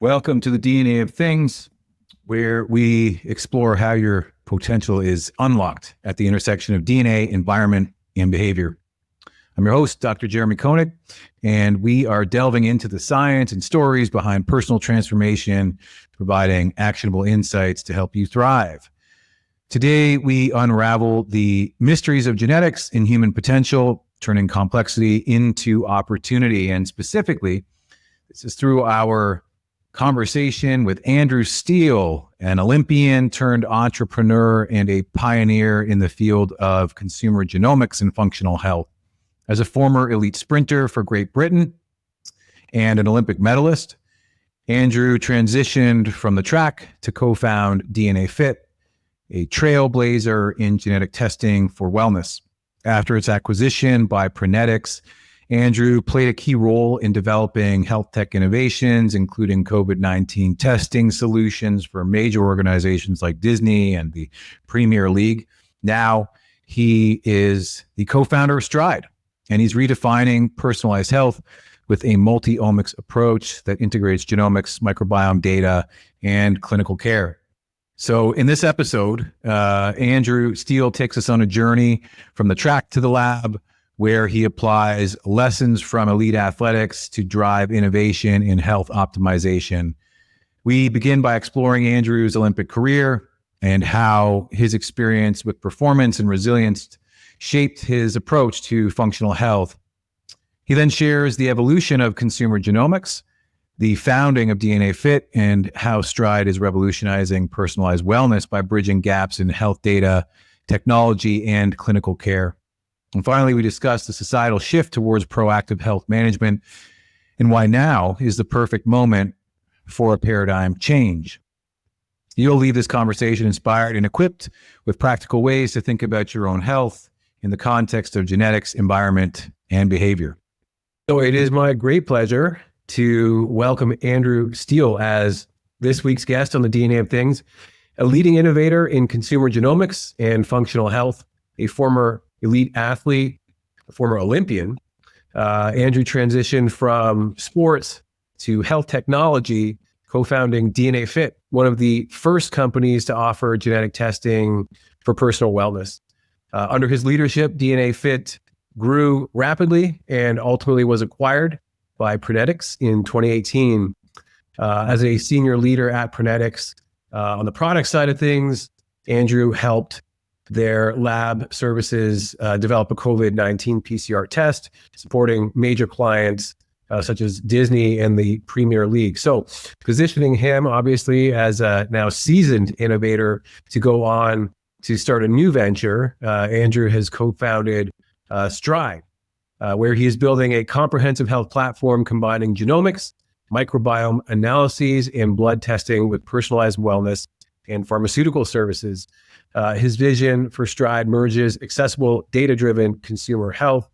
Welcome to the DNA of Things, where we explore how your potential is unlocked at the intersection of DNA, environment, and behavior. I'm your host, Dr. Jeremy Koenig, and we are delving into the science and stories behind personal transformation, providing actionable insights to help you thrive. Today, we unravel the mysteries of genetics and human potential, turning complexity into opportunity. And specifically, this is through our conversation with Andrew Steele, an Olympian turned entrepreneur and a pioneer in the field of consumer genomics and functional health. As a former elite sprinter for Great Britain and an Olympic medalist, Andrew transitioned from the track to co-found DNAFit, a trailblazer in genetic testing for wellness. After its acquisition by Prenetics, Andrew played a key role in developing health tech innovations, including COVID-19 testing solutions for major organizations like Disney and the Premier League. Now he is the co-founder of Stride, and he's redefining personalized health with a multi-omics approach that integrates genomics, microbiome data, and clinical care. So in this episode, Andrew Steele takes us on a journey from the track to the lab, where he applies lessons from elite athletics to drive innovation in health optimization. We begin by exploring Andrew's Olympic career and how his experience with performance and resilience shaped his approach to functional health. He then shares the evolution of consumer genomics, the founding of DNAFit, and how Stride is revolutionizing personalized wellness by bridging gaps in health data, technology, and clinical care. And finally, we discuss the societal shift towards proactive health management and why now is the perfect moment for a paradigm change. You'll leave this conversation inspired and equipped with practical ways to think about your own health in the context of genetics, environment, and behavior. So it is my great pleasure to welcome Andrew Steele as this week's guest on the DNA of Things, a leading innovator in consumer genomics and functional health, a former elite athlete, a former Olympian. Andrew transitioned from sports to health technology, co-founding DNAFit, one of the first companies to offer genetic testing for personal wellness. Under his leadership, DNAFit grew rapidly and ultimately was acquired by Prenetics in 2018. As a senior leader at Prenetics, on the product side of things, Andrew helped their lab services develop a COVID-19 PCR test, supporting major clients such as Disney and the Premier League. So positioning him, obviously, as a now seasoned innovator to go on to start a new venture, Andrew has co-founded Stride, where he is building a comprehensive health platform combining genomics, microbiome analyses, and blood testing with personalized wellness and pharmaceutical services. His vision for Stride merges accessible, data-driven consumer health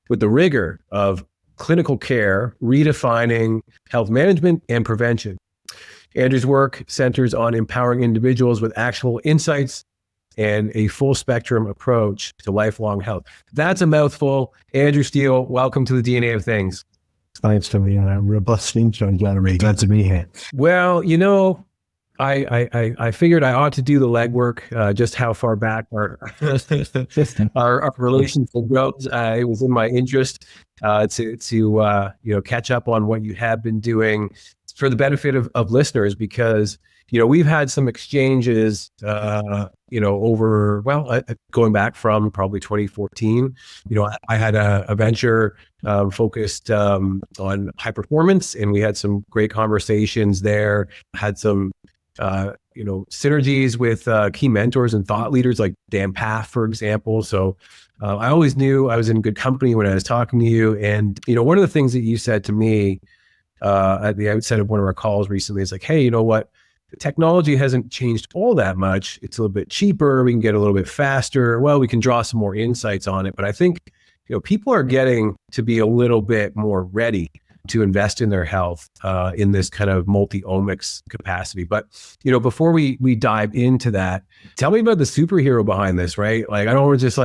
with the rigor of clinical care, redefining health management and prevention. Andrew's work centers on empowering individuals with actionable insights and a full spectrum approach to lifelong health. That's a mouthful. Andrew Steele, welcome to the DNA of Things. Thanks for the robust intro, Jeremy. Glad to be here. Well, you know, I figured I ought to do the legwork, just how far back our relationship goes. It was in my interest to catch up on what you have been doing for the benefit of listeners, because we've had some exchanges over going back from probably 2014. I had a venture focused on high performance, and we had some great conversations there. Had some synergies with key mentors and thought leaders like Dan Paff, for example. So I always knew I was in good company when I was talking to you. And, one of the things that you said to me at the outset of one of our calls recently is like, hey, you know what? The technology hasn't changed all that much. It's a little bit cheaper. We can get a little bit faster. Well, we can draw some more insights on it. But I think, people are getting to be a little bit more ready to invest in their health in this kind of multi-omics capacity. But, before we dive into that, tell me about the superhero behind this, right? Like, I don't want to just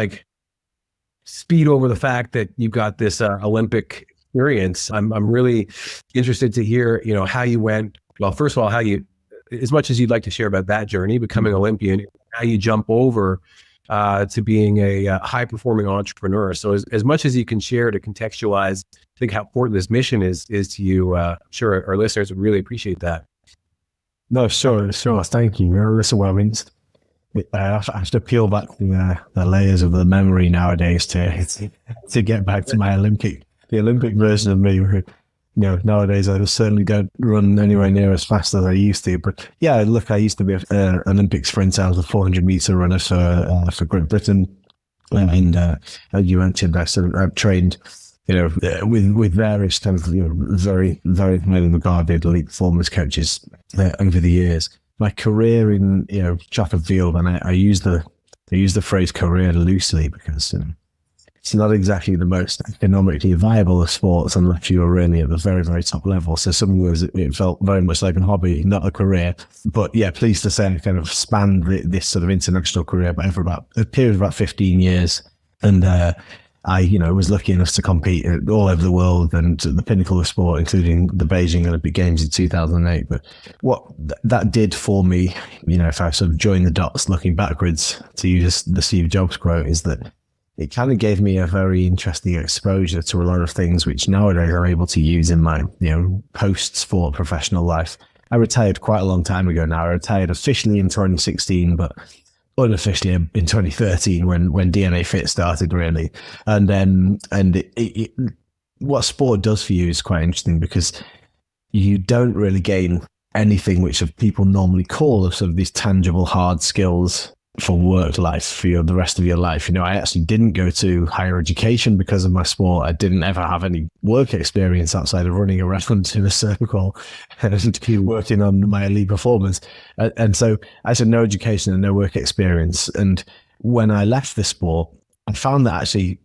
speed over the fact that you've got this Olympic experience. I'm really interested to hear, how you went Well, first of all, as much as you'd like to share about that journey, becoming Olympian, how you jump over to being a high-performing entrepreneur. So as much as you can share to contextualize, I think how important this mission is to you. I'm sure our listeners would really appreciate that. No, sure. Thank you. Listen, well, I mean, I have to peel back the layers of the memory nowadays to get back to the Olympic version of me. Who, nowadays I certainly don't run anywhere near as fast as I used to. But yeah, look, I used to be an Olympic sprinter. I was a 400-meter runner for Great Britain, and as you mentioned, I've trained, with various kind of very very highly regarded elite performance coaches over the years. My career in track and field, and I use the phrase career loosely because it's not exactly the most economically viable of sports unless you are really at the very, very top level. So some ways it felt very much like a hobby, not a career. But yeah, pleased to say I kind of spanned this sort of international career over about a period of about 15 years. And I was lucky enough to compete all over the world and at the pinnacle of sport, including the Beijing Olympic Games in 2008. But what that did for me, if I sort of join the dots looking backwards, to use the Steve Jobs quote, is that it kind of gave me a very interesting exposure to a lot of things which nowadays I'm able to use in my, post-sport professional life. I retired quite a long time ago now. I retired officially in 2016, but unofficially in 2013 when DNAFit started, really. And then, what sport does for you is quite interesting because you don't really gain anything which people normally call sort of these tangible hard skills for work life, for the rest of your life. I actually didn't go to higher education because of my sport. I didn't ever have any work experience outside of running around in a circle and working on my elite performance. And so I had no education and no work experience. And when I left the sport, I found that actually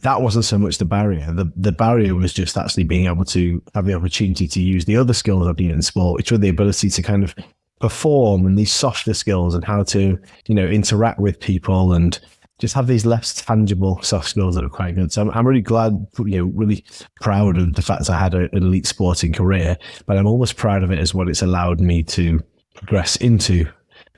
that wasn't so much the barrier. The barrier was just actually being able to have the opportunity to use the other skills I've learned in sport, which were the ability to kind of perform and these softer skills and how to, interact with people and just have these less tangible soft skills that are quite good. So I'm really glad, really proud of the fact I had an elite sporting career, but I'm almost proud of it as what it's allowed me to progress into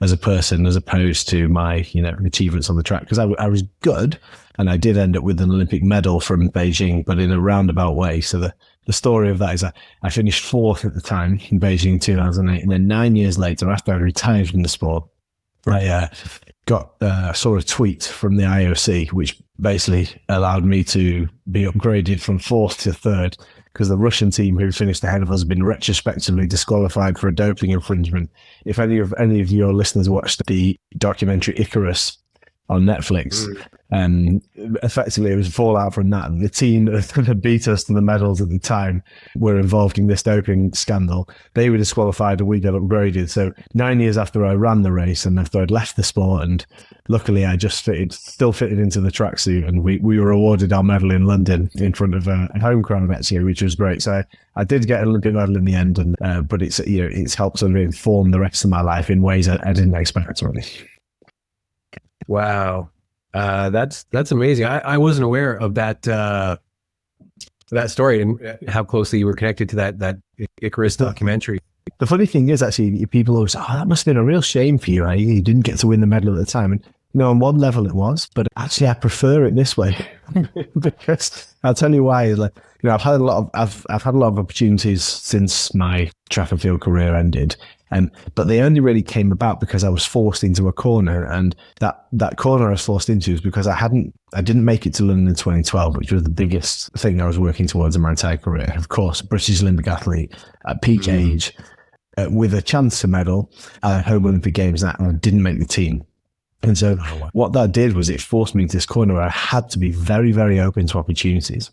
as a person, as opposed to my, achievements on the track. Because I was good, and I did end up with an Olympic medal from Beijing, but in a roundabout way. So the story of that is I finished fourth at the time in Beijing in 2008, and then 9 years later, after I retired from the sport, I saw a tweet from the IOC, which basically allowed me to be upgraded from fourth to third, because the Russian team who finished ahead of us has been retrospectively disqualified for a doping infringement. If any of your listeners watched the documentary Icarus on Netflix, effectively it was a fallout from that. The team that beat us to the medals at the time were involved in this doping scandal. They were disqualified and we got upgraded. So 9 years after I ran the race and after I'd left the sport, and luckily I just still fitted into the tracksuit, and we were awarded our medal in London in front of a home crowd actually, which was great. So I did get an Olympic medal in the end, and but it's helped sort of inform the rest of my life in ways I didn't expect, really. Wow. That's amazing. I wasn't aware of that story and how closely you were connected to that Icarus documentary. The funny thing is, actually, people always say, that must have been a real shame for you. You didn't get to win the medal at the time. And on one level it was, but actually I prefer it this way because I'll tell you why. I've had a lot of opportunities since my track and field career ended. But they only really came about because I was forced into a corner, and that corner I was forced into was because I didn't make it to London in 2012, which was the biggest thing I was working towards in my entire career. Of course, British Olympic athlete at peak age, with a chance to medal at home Olympic Games, and I didn't make the team. And so what that did was it forced me into this corner where I had to be very, very open to opportunities.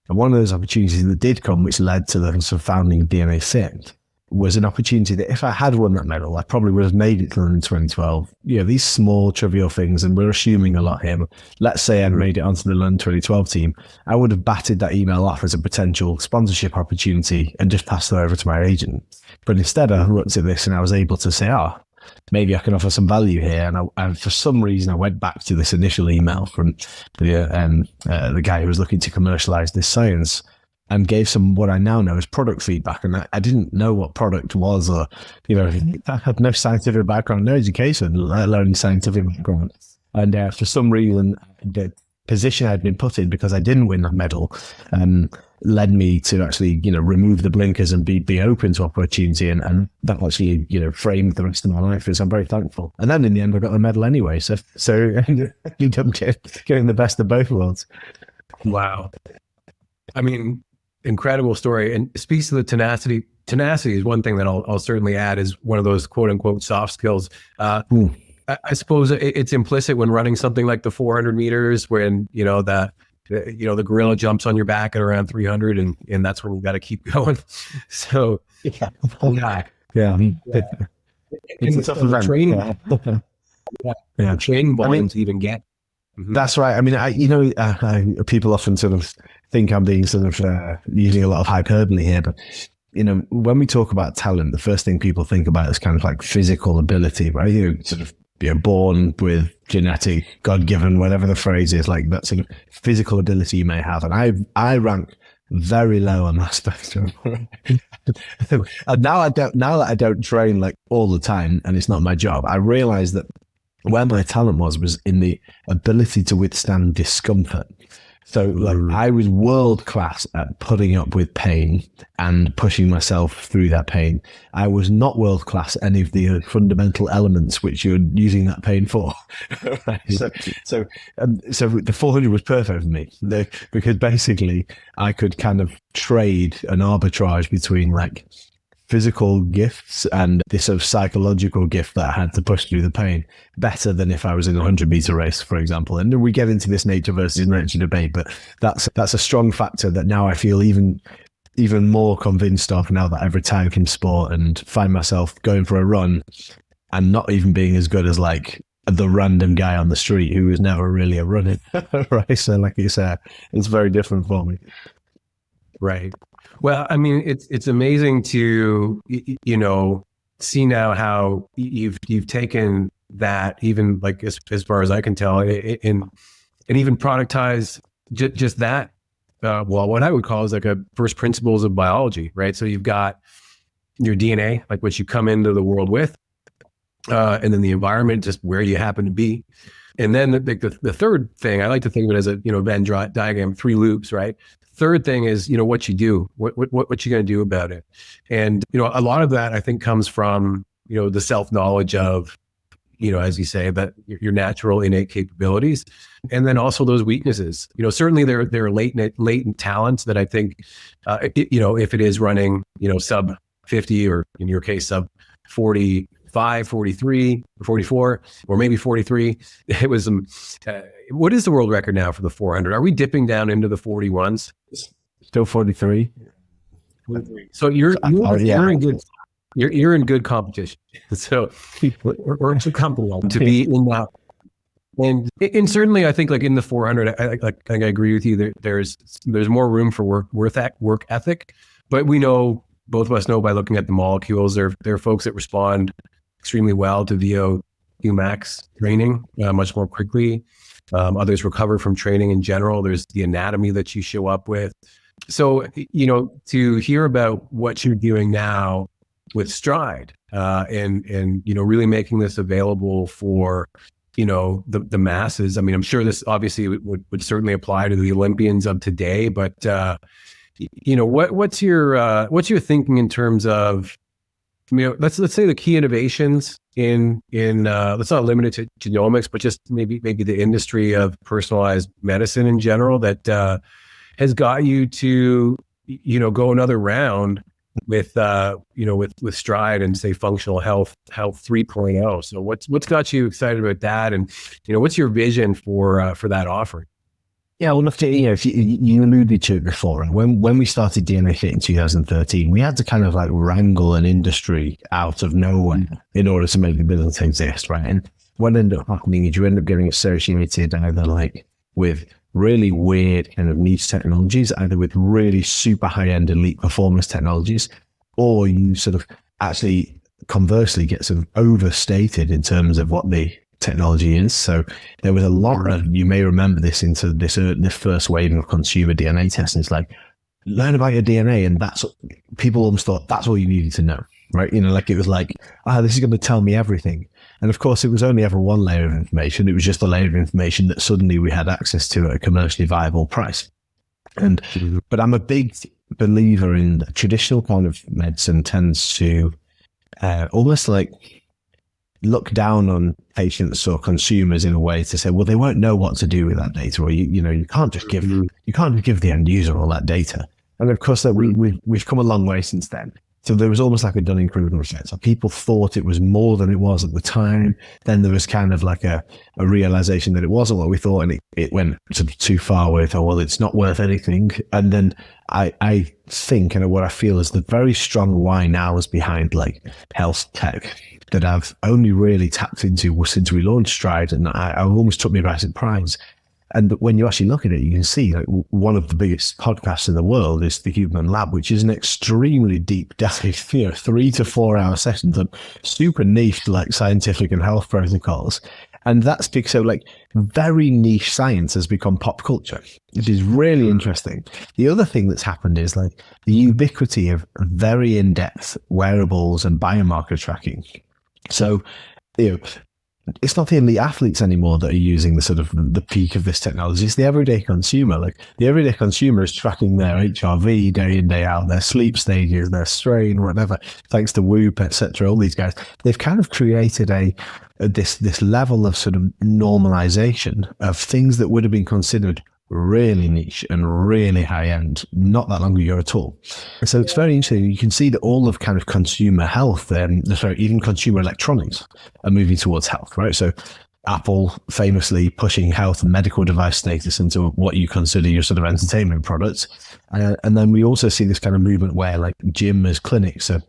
And one of those opportunities that did come, which led to the sort of founding of DNAFit, was an opportunity that if I had won that medal, I probably would have made it to London in 2012. These small trivial things, and we're assuming a lot here. Let's say I'd made it onto the London 2012 team, I would have batted that email off as a potential sponsorship opportunity and just passed it over to my agent. But instead I looked at this and I was able to say, maybe I can offer some value here. And for some reason, I went back to this initial email from the guy who was looking to commercialize this science. and gave some what I now know as product feedback. And I didn't know what product was, or, I had no scientific background, no education, let alone scientific background. And for some reason, the position I'd been put in, because I didn't win that medal, led me to actually, remove the blinkers and be open to opportunity. And that actually, framed the rest of my life. So I'm very thankful. And then in the end, I got the medal anyway. So I ended up getting the best of both worlds. Wow. I mean, incredible story, and speaks to the tenacity. Tenacity is one thing that I'll certainly add is one of those quote unquote soft skills. I suppose it's implicit when running something like the 400 meters, when the gorilla jumps on your back at around 300, and that's when you got to keep going. So Yeah. It's a tough training. Yeah. Training volume to even get. Mm-hmm. That's right. I mean, people often sort of think I'm being sort of using a lot of hyperbole here, but when we talk about talent, the first thing people think about is kind of like physical ability, right? You're born with genetic, God-given, whatever the phrase is, like that sort of physical ability you may have. And I rank very low on that spectrum. And now that I don't train like all the time, and it's not my job, I realize that where my talent was in the ability to withstand discomfort. So I was world class at putting up with pain and pushing myself through that pain. I was not world class at any of the fundamental elements which you're using that pain for. Right? So the 400 was perfect for me, because basically I could kind of trade an arbitrage between like physical gifts and this sort of psychological gift that I had to push through the pain better than if I was in a 100-meter race, for example. And we get into this nature versus nurture debate, but that's a strong factor that now I feel even more convinced of, now that I've retired from sport and find myself going for a run and not even being as good as like the random guy on the street who was never really a runner. Right? So like you said, it's very different for me. Right. Well, I mean, it's amazing to, see now how you've taken that, even like as far as I can tell, and even productize just that. What I would call is like a first principles of biology, right? So you've got your DNA, like what you come into the world with, and then the environment, just where you happen to be. And then the third thing, I like to think of it as a, Venn diagram, 3 loops, right? Third thing is, what you do, what you going to do about it. And, a lot of that I think comes from, the self-knowledge of, as you say, that your natural innate capabilities, and then also those weaknesses. Certainly there are latent talents that I think, if it is running, sub 50, or in your case, sub 45, 43, 44, or maybe 43. It was what is the world record now for the 400? Are we dipping down into the 41s? Still 43. So you're in good. You're in good competition. So we're comfortable to be in that. And certainly, I think like in the 400, I agree with you. There's more room for work ethic, but we know, both of us know by looking at the molecules, there are folks that respond extremely well to VO2max training much more quickly. Others recover from training in general. There's the anatomy that you show up with. So, to hear about what you're doing now with Stride, and really making this available for, the masses. I mean, I'm sure this obviously would certainly apply to the Olympians of today, but, what's your thinking in terms of, let's say the key innovations in let's not limit it to genomics, but just maybe the industry of personalized medicine in general that has got you to go another round with with Stride and say functional health 3.0. So what's got you excited about that, and what's your vision for that offering? Yeah, well, look, if you alluded to it before, when we started DNAFit in 2013, we had to kind of like wrangle an industry out of nowhere in order to make the business exist, right? And what ended up happening is you end up getting associated either like with really weird kind of niche technologies, either with really super high-end elite performance technologies, or you sort of actually conversely get sort of overstated in terms of what the technology is. So there was a lot of, you may remember this, into this first wave of consumer DNA testing. It's like learn about your DNA. And that's, people almost thought that's all you needed to know, right? You know, like it was like, this is going to tell me everything. And of course, it was only ever one layer of information. It was just a layer of information that suddenly we had access to at a commercially viable price. But I'm a big believer in traditional kind of medicine tends to almost like look down on patients or consumers in a way to say, well, they won't know what to do with that data, or you can't just give the end user all that data. And of course, that we've come a long way since then. So there was almost like a Dunning-Kruger effect. So people thought it was more than it was at the time. Then there was kind of like a realization that it wasn't what we thought, and it went sort of too far with, well, it's not worth anything. And then I think, and what I feel is the very strong why now is behind like health tech that I've only really tapped into since we launched Stride, and I almost took me by surprise. And when you actually look at it, you can see like one of the biggest podcasts in the world is The Human Lab, which is an extremely deep dive, 3 to 4 hour sessions of super niche like scientific and health protocols. And that's because so like very niche science has become pop culture, which is really interesting. The other thing that's happened is like the ubiquity of very in-depth wearables and biomarker tracking. So, it's not the elite athletes anymore that are using the sort of the peak of this technology. It's the everyday consumer. Like the everyday consumer is tracking their HRV day in, day out, their sleep stages, their strain, whatever, thanks to Whoop, etc. All these guys, they've kind of created this level of sort of normalization of things that would have been considered really niche and really high end not that long ago at all. So it's very interesting. You can see that all of kind of consumer health and even consumer electronics are moving towards health, right? So Apple famously pushing health and medical device status into what you consider your sort of entertainment products. And then we also see this kind of movement where like gym as clinics, so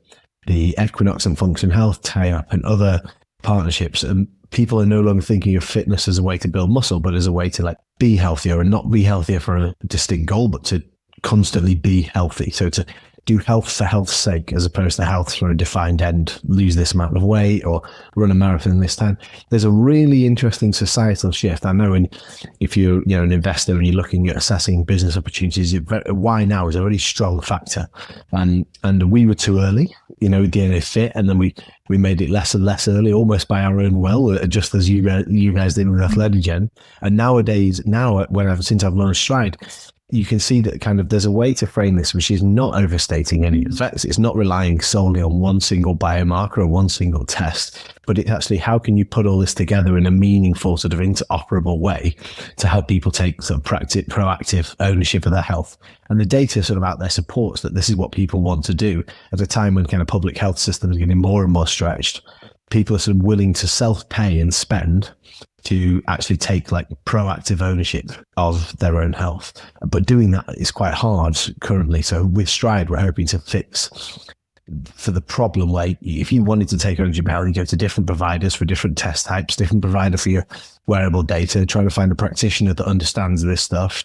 the Equinox and Function Health tie-up and other partnerships, and people are no longer thinking of fitness as a way to build muscle, but as a way to like be healthier, and not be healthier for a distinct goal, but to constantly be healthy. So to do health for health's sake, as opposed to health for a defined end, lose this amount of weight or run a marathon this time. There's a really interesting societal shift. I know if you're an investor and you're looking at assessing business opportunities, why now is a really strong factor. And we were too early, with DNAFit, and then we made it less and less early, almost by our own will, just as you guys did with Athletigen. And nowadays, since I've launched Stride, you can see that kind of there's a way to frame this which is not overstating any effects. It's not relying solely on one single biomarker or one single test, but it's actually how can you put all this together in a meaningful sort of interoperable way to help people take sort of proactive ownership of their health. And the data sort of out there supports that this is what people want to do at a time when kind of public health systems are getting more and more stretched. People are sort of willing to self-pay and spend to actually take like proactive ownership of their own health. But doing that is quite hard currently. So with Stride, we're hoping to fix for the problem where if you wanted to take ownership of health, you go to different providers for different test types, different provider for your wearable data, trying to find a practitioner that understands this stuff,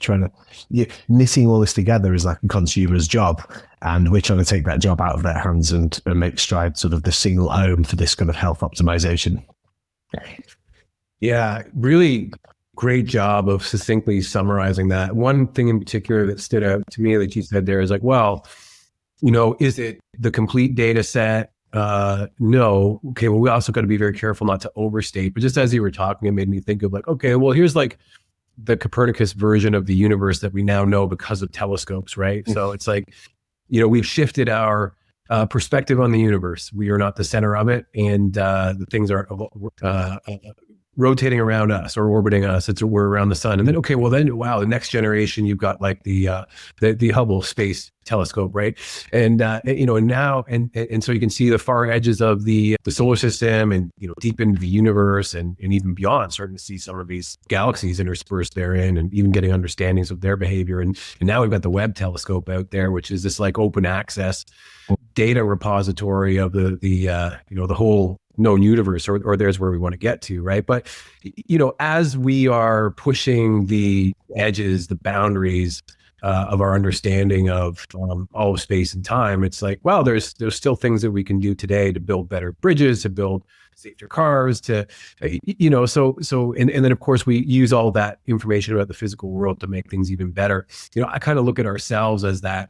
knitting all this together is like a consumer's job. And we're trying to take that job out of their hands and make Stride sort of the single home for this kind of health optimization. Yeah, really great job of succinctly summarizing that. One thing in particular that stood out to me that you said there is like, well, is it the complete data set? No. Okay, well, we also got to be very careful not to overstate. But just as you were talking, it made me think of like, okay, well, here's like the Copernicus version of the universe that we now know because of telescopes, right? So it's like, we've shifted our perspective on the universe. We are not the center of it, and the things are rotating around us or orbiting us. We're around the sun. And then, the next generation, you've got like the Hubble Space Telescope, right? And and so you can see the far edges of the solar system, and deep into the universe, and even beyond, starting to see some of these galaxies interspersed therein, and even getting understandings of their behavior. And now we've got the Webb telescope out there, which is this like open access data repository of the whole known universe, or there's where we want to get to, right? But as we are pushing the edges, the boundaries of our understanding of all of space and time, it's like, well, there's still things that we can do today to build better bridges, to build safer cars, to and then of course we use all that information about the physical world to make things even better. I kind of look at ourselves as that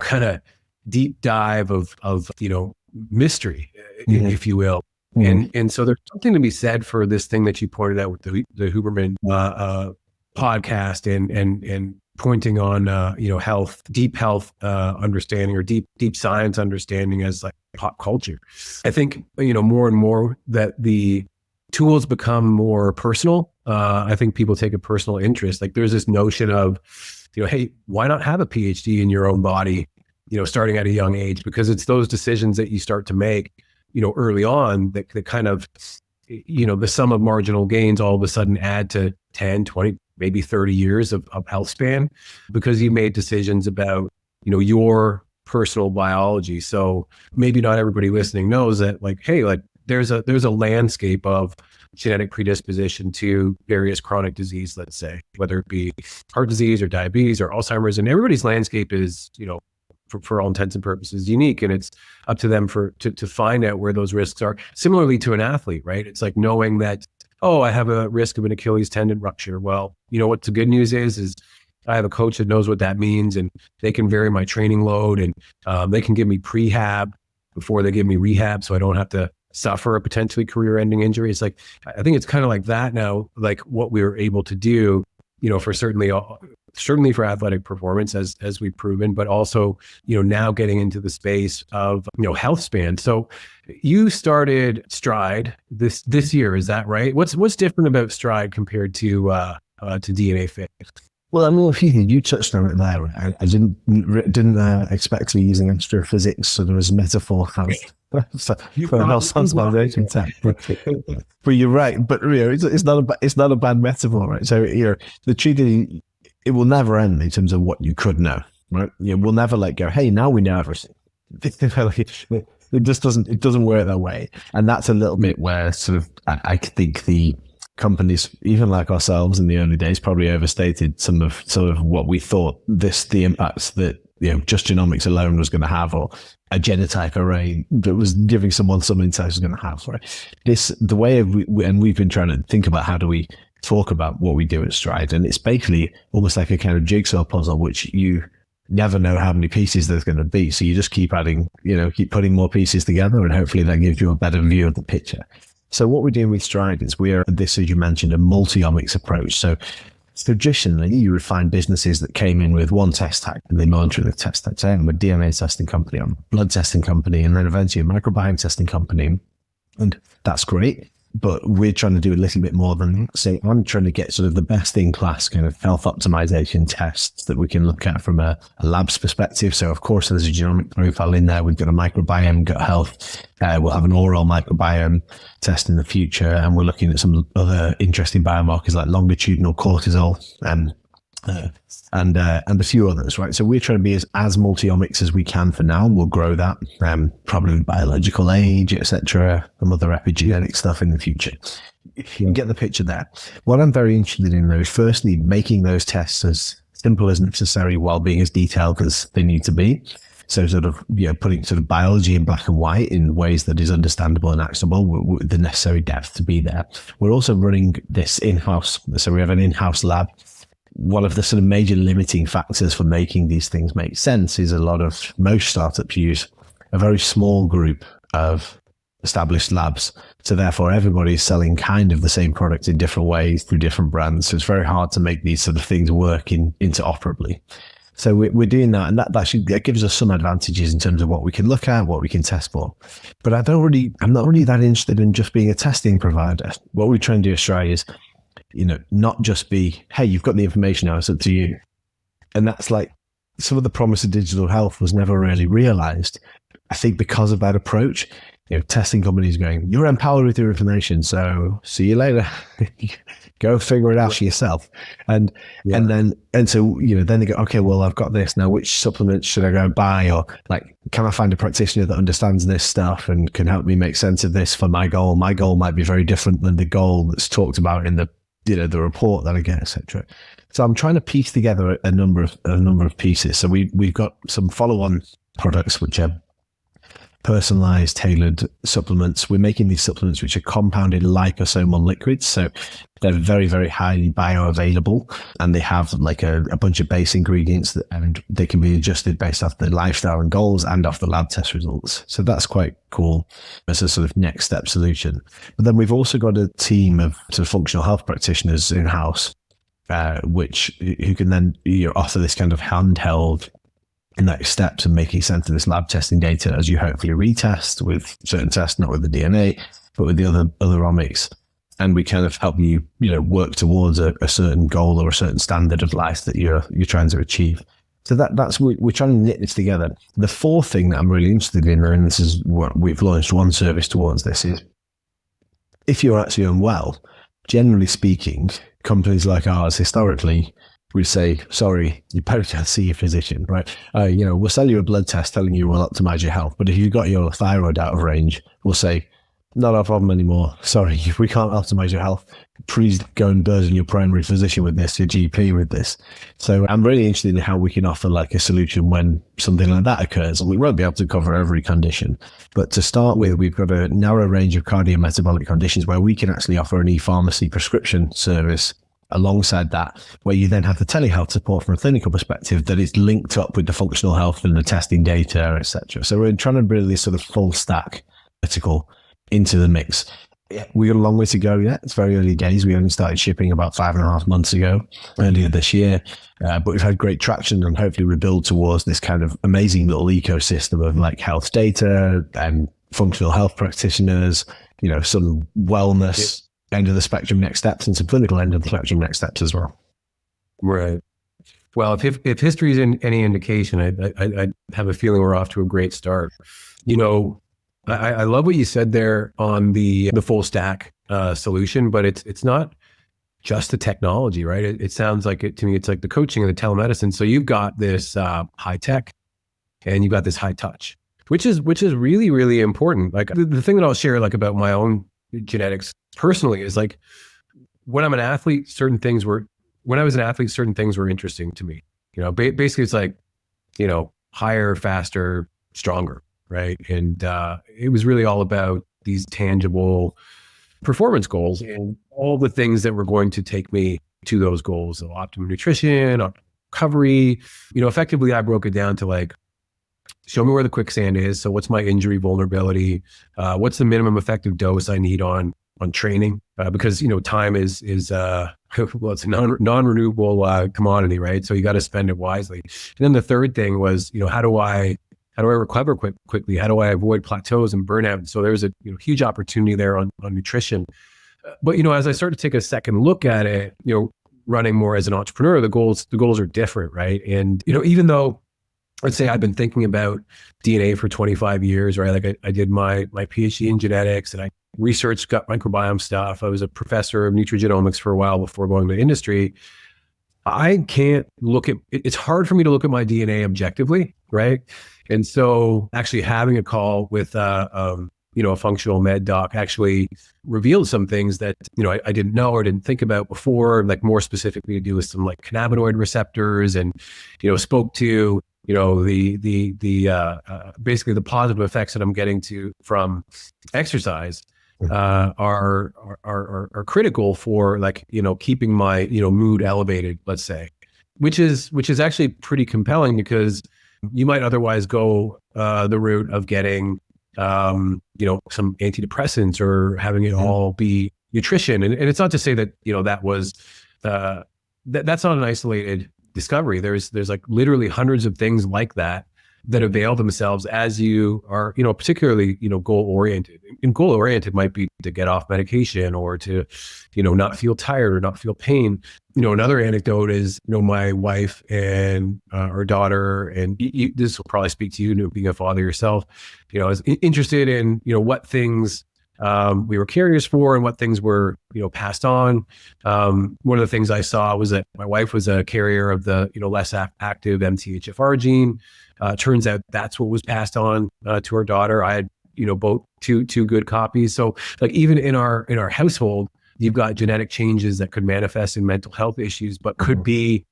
kind of deep dive of mystery, if you will. And so there's something to be said for this thing that you pointed out with the Huberman podcast and pointing on health, deep health understanding, or deep science understanding as like pop culture. I think more and more that the tools become more personal. I think people take a personal interest. Like there's this notion of hey, why not have a PhD in your own body starting at a young age? Because it's those decisions that you start to make early on that kind of the sum of marginal gains all of a sudden add to 10, 20, maybe 30 years of health span, because you made decisions about, your personal biology. So maybe not everybody listening knows that there's a landscape of genetic predisposition to various chronic disease, let's say, whether it be heart disease or diabetes or Alzheimer's, and everybody's landscape is, for all intents and purposes, unique, and it's up to them to find out where those risks are. Similarly to an athlete, right? It's like knowing that, I have a risk of an Achilles tendon rupture. Well, what the good news is I have a coach that knows what that means, and they can vary my training load, and they can give me prehab before they give me rehab, so I don't have to suffer a potentially career-ending injury. It's like, I think it's kind of like that now, like what we were able to do, for certainly for athletic performance, as we've proven, but also, now getting into the space of, health span. So you started Stride this year, is that right? What's different about Stride compared to DNAFit? Well, I mean, you touched on it there. Right? I didn't expect to be using astrophysics sort of as a metaphor for a health transformation tech. But you're right. But it's not a bad metaphor, right? So the truth is, it will never end in terms of what you could know, right? We'll never let go. Hey, now we know everything. It just doesn't work that way, and that's a little bit where sort of I think the companies, even like ourselves in the early days, probably overstated some of what we thought the impacts that just genomics alone was going to have, or a genotype array that was giving someone some insights was going to have. Right? The way and we've been trying to think about how do we talk about what we do at Stride, and it's basically almost like a kind of jigsaw puzzle, which you never know how many pieces there's going to be. So you just keep adding, keep putting more pieces together, and hopefully that gives you a better view of the picture. So what we're doing with Stride is this, as you mentioned, a multi-omics approach. So traditionally, you would find businesses that came in with one test type, and they monitor the test type. Say, I'm a DNA testing company, I'm a blood testing company, and then eventually a microbiome testing company. And that's great. But we're trying to do a little bit more than that. So I'm trying to get sort of the best in class kind of health optimization tests that we can look at from a lab's perspective. So of course, there's a genomic profile in there. We've got a microbiome, gut health. We'll have an oral microbiome test in the future. And we're looking at some other interesting biomarkers like longitudinal cortisol and a few others, right? So we're trying to be as multi-omics as we can for now. We'll grow that, probably with biological age, etc., some other epigenetic stuff in the future. If you can get the picture there. What I'm very interested in, though, is firstly making those tests as simple as necessary while being as detailed as they need to be. So sort of, putting sort of biology in black and white in ways that is understandable and actionable with the necessary depth to be there. We're also running this in-house. So we have an in-house lab. One of the sort of major limiting factors for making these things make sense is most startups use a very small group of established labs. So therefore, everybody's selling kind of the same product in different ways through different brands. So it's very hard to make these sort of things work interoperably. So we're doing that, and that gives us some advantages in terms of what we can look at, what we can test for. But I'm not really that interested in just being a testing provider. What we try and do at Stride is, not just be, hey, you've got the information now, it's up to you. And that's like some of the promise of digital health was never really realized. I think because of that approach, testing companies going, you're empowered with your information, so see you later. Go figure it out for yourself. And then they go, okay, well, I've got this now. Which supplements should I go and buy? Or like, can I find a practitioner that understands this stuff and can help me make sense of this for my goal? My goal might be very different than the goal that's talked about in the report that I get, etc. So I'm trying to piece together a number of pieces. So we've got some follow-on products which are personalized, tailored supplements. We're making these supplements which are compounded liposomal liquids. So they're very, very highly bioavailable, and they have like a bunch of base ingredients and they can be adjusted based off the lifestyle and goals and off the lab test results. So that's quite cool as a sort of next step solution. But then we've also got a team of sort of functional health practitioners in-house, who can then offer this kind of handheld next steps and making sense of this lab testing data as you hopefully retest with certain tests, not with the DNA, but with the other omics. And we kind of help you, work towards a certain goal or a certain standard of life that you're trying to achieve. So that's we're trying to knit this together. The fourth thing that I'm really interested in, and this is what we've launched one service towards this, is if you're actually unwell, generally speaking, companies like ours historically would say, sorry, you better go see your physician, right? We'll sell you a blood test telling you we'll optimize your health. But if you've got your thyroid out of range, we'll say, not our problem anymore. Sorry, we can't optimize your health. Please go and burden your primary physician with this, your GP with this. So I'm really interested in how we can offer like a solution when something like that occurs. We won't be able to cover every condition, but to start with, we've got a narrow range of cardiometabolic conditions where we can actually offer an e-pharmacy prescription service alongside that, where you then have the telehealth support from a clinical perspective that is linked up with the functional health and the testing data, etc. So we're trying to build this sort of full stack vertical into the mix. We got a long way to go yet. It's very early days. We only started shipping about 5.5 months ago, earlier this year. But we've had great traction, and hopefully we build towards this kind of amazing little ecosystem of like health data and functional health practitioners, some wellness end of the spectrum next steps and some clinical end of the spectrum next steps as well. Right. Well, if history is any indication, I have a feeling we're off to a great start. I love what you said there on the full stack solution, but it's not just the technology, right? It sounds like to me, it's like the coaching and the telemedicine. So you've got this high tech and you've got this high touch, which is really, really important. Like the thing that I'll share like about my own genetics personally is like when I'm an athlete, when I was an athlete, certain things were interesting to me. Basically it's like, higher, faster, stronger. Right. And it was really all about these tangible performance goals and all the things that were going to take me to those goals. So optimum nutrition, optimum recovery, effectively I broke it down to like, show me where the quicksand is. So what's my injury vulnerability? What's the minimum effective dose I need on training? Because, time is it's a non-renewable commodity, right? So you got to spend it wisely. And then the third thing was, how do I recover quickly? How do I avoid plateaus and burnout? So there's a huge opportunity there on nutrition. But as I start to take a second look at it, running more as an entrepreneur, the goals are different, right? And even though let's say I've been thinking about DNA for 25 years, right? Like I did my PhD in genetics and I researched gut microbiome stuff. I was a professor of nutrigenomics for a while before going to industry. I can't it's hard for me to look at my DNA objectively, right? And so actually having a call with a functional med doc actually revealed some things that, I didn't know or didn't think about before, like more specifically to do with some like cannabinoid receptors and, spoke to, basically the positive effects that I'm getting from exercise are critical for like, keeping my, mood elevated, let's say, which is actually pretty compelling because you might otherwise go the route of getting, some antidepressants or having it all be nutrition. And it's not to say that, that was, that's not an isolated discovery. There's like literally hundreds of things like that avail themselves as you are, particularly, goal-oriented. And goal-oriented might be to get off medication or to, not feel tired or not feel pain. Another anecdote is, my wife and our daughter, and this will probably speak to you, being a father yourself, is interested in, what things we were carriers for and what things were, passed on. One of the things I saw was that my wife was a carrier of the, less active MTHFR gene. Turns out that's what was passed on to our daughter. I had, both two good copies. So like even in our household, you've got genetic changes that could manifest in mental health issues, but could be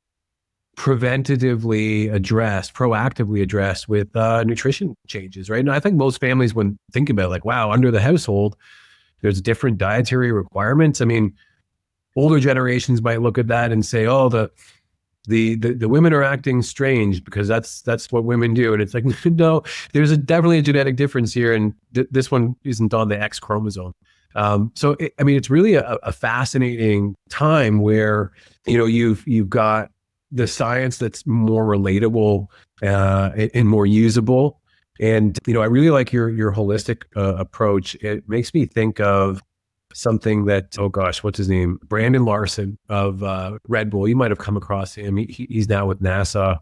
preventatively addressed, proactively addressed with nutrition changes, right? And I think most families, when think about like, wow, under the household, there's different dietary requirements. I mean, older generations might look at that and say, oh, the women are acting strange because that's what women do. And it's like, no, there's definitely a genetic difference here. And this one isn't on the X chromosome. So it's really a fascinating time where, you've got the science that's more relatable and more usable. And, I really like your holistic approach. It makes me think of something that, oh gosh, what's his name? Brandon Larson of Red Bull. You might have come across him. He's now with NASA.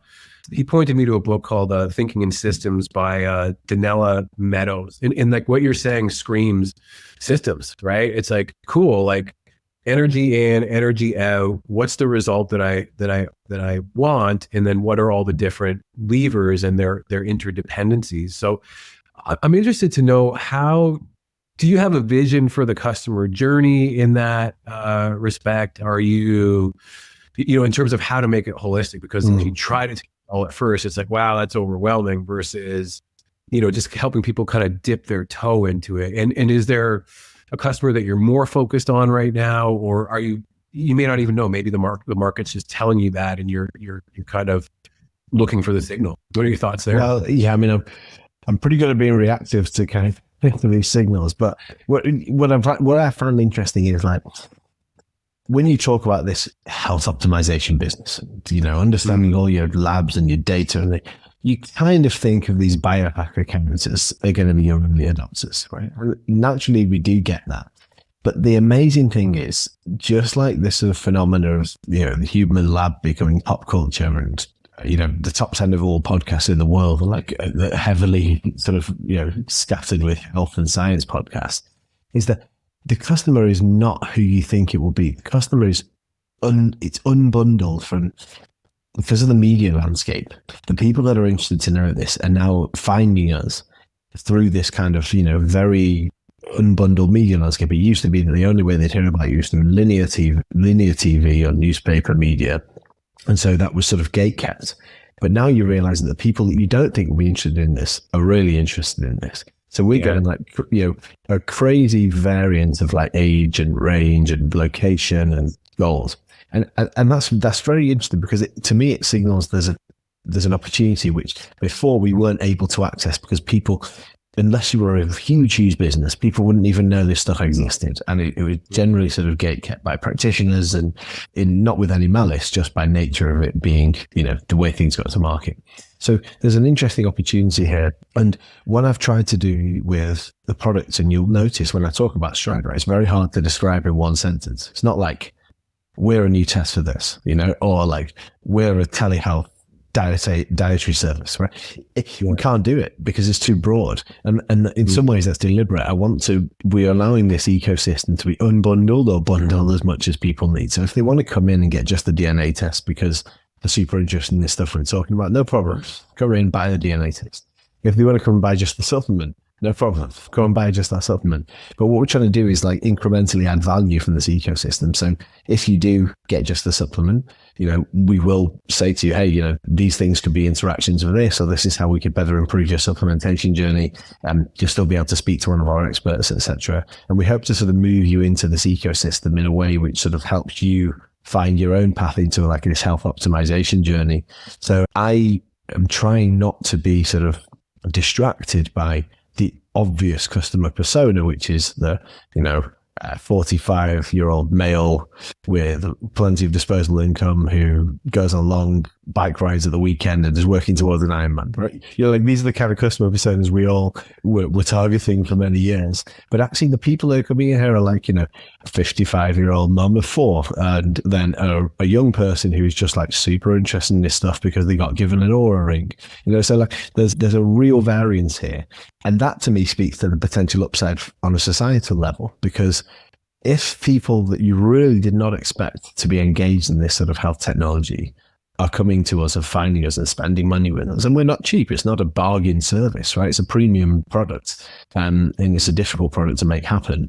He pointed me to a book called Thinking in Systems by Danella Meadows. And like what you're saying screams systems, right? It's like, cool, like energy in, energy out. What's the result that I want? And then what are all the different levers and their interdependencies? So I'm interested to know, how do you have a vision for the customer journey in that respect? Are you, in terms of how to make it holistic? Because if you try to take it all at first, it's like, wow, that's overwhelming, versus, just helping people kind of dip their toe into it. And is there a customer that you're more focused on right now, or are you may not even know, maybe the market's just telling you that, and you're kind of looking for the signal? What are your thoughts there? Well, yeah, I'm pretty good at being reactive to kind of to these signals, but what I found interesting is, like, when you talk about this health optimization business, understanding all your labs and your data, and you kind of think of these biohacker accounts as they're going to be your early adopters, right? Naturally, we do get that. But the amazing thing is, just like this sort of phenomena of, the human lab becoming pop culture, and the top 10 of all podcasts in the world are like heavily sort of, scattered with health and science podcasts, is that the customer is not who you think it will be. The customer is, it's unbundled from, because of the media landscape. The people that are interested to know this are now finding us through this kind of, very unbundled media landscape. It used to be that the only way they'd hear about you was through linear TV or newspaper media. And so that was sort of gatekept. But now you realize that the people that you don't think will be interested in this are really interested in this. So we're getting a crazy variance of like age and range and location and goals. And that's very interesting, because to me, it signals there's an opportunity which before we weren't able to access, because people, unless you were a huge business, people wouldn't even know this stuff existed. And it was generally sort of gatekept by practitioners, and not with any malice, just by nature of it being, the way things got to market. So there's an interesting opportunity here. And what I've tried to do with the products, and you'll notice when I talk about Strider, it's very hard to describe in one sentence. It's not like we're a new test for this, or like we're a telehealth dietary service, right? We can't do it because it's too broad. And in some ways that's deliberate. We're allowing this ecosystem to be unbundled or bundled as much as people need. So if they want to come in and get just the DNA test because they're super interested in this stuff we're talking about, no problem. Go in, buy the DNA test. If they want to come and buy just the supplement, no problem. Go and buy just that supplement. But what we're trying to do is like incrementally add value from this ecosystem. So if you do get just the supplement, we will say to you, hey, these things could be interactions with this, or this is how we could better improve your supplementation journey. You'll still be able to speak to one of our experts, etc. And we hope to sort of move you into this ecosystem in a way which sort of helps you find your own path into like this health optimization journey. So I am trying not to be sort of distracted by the obvious customer persona, which is the 45-year-old male with plenty of disposable income who goes on long bike rides at the weekend and is working towards an Ironman, right? These are the kind of customer personas we all were targeting for many years. But actually the people that are coming in here are like, a 55-year-old mom of 4, and then a young person who's just like super interested in this stuff because they got given an Aura ring. So like there's a real variance here. And that to me speaks to the potential upside on a societal level, because if people that you really did not expect to be engaged in this sort of health technology are coming to us and finding us and spending money with us, and we're not cheap, it's not a bargain service, right? It's a premium product, and it's a difficult product to make happen,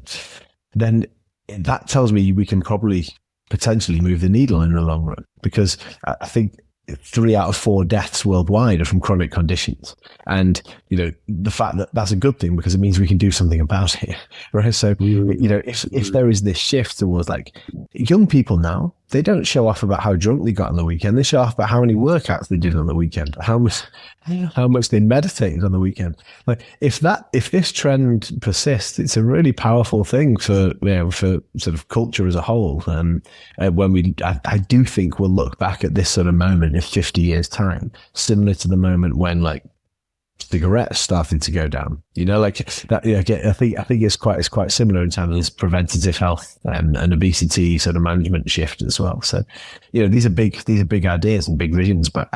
then that tells me we can probably potentially move the needle in the long run. Because I think 3 out of 4 deaths worldwide are from chronic conditions. And, the fact that that's a good thing because it means we can do something about it, right? So, if there is this shift towards like young people now, they don't show off about how drunk they got on the weekend. They show off about how many workouts they did on the weekend, how much they meditated on the weekend. Like if this trend persists, it's a really powerful thing for sort of culture as a whole. And when I do think we'll look back at this sort of moment in 50 years' time, similar to the moment when like cigarettes started to go down, like that. Yeah, I think it's quite similar in terms of preventative health and obesity sort of management shift as well. So, these are big ideas and big visions, but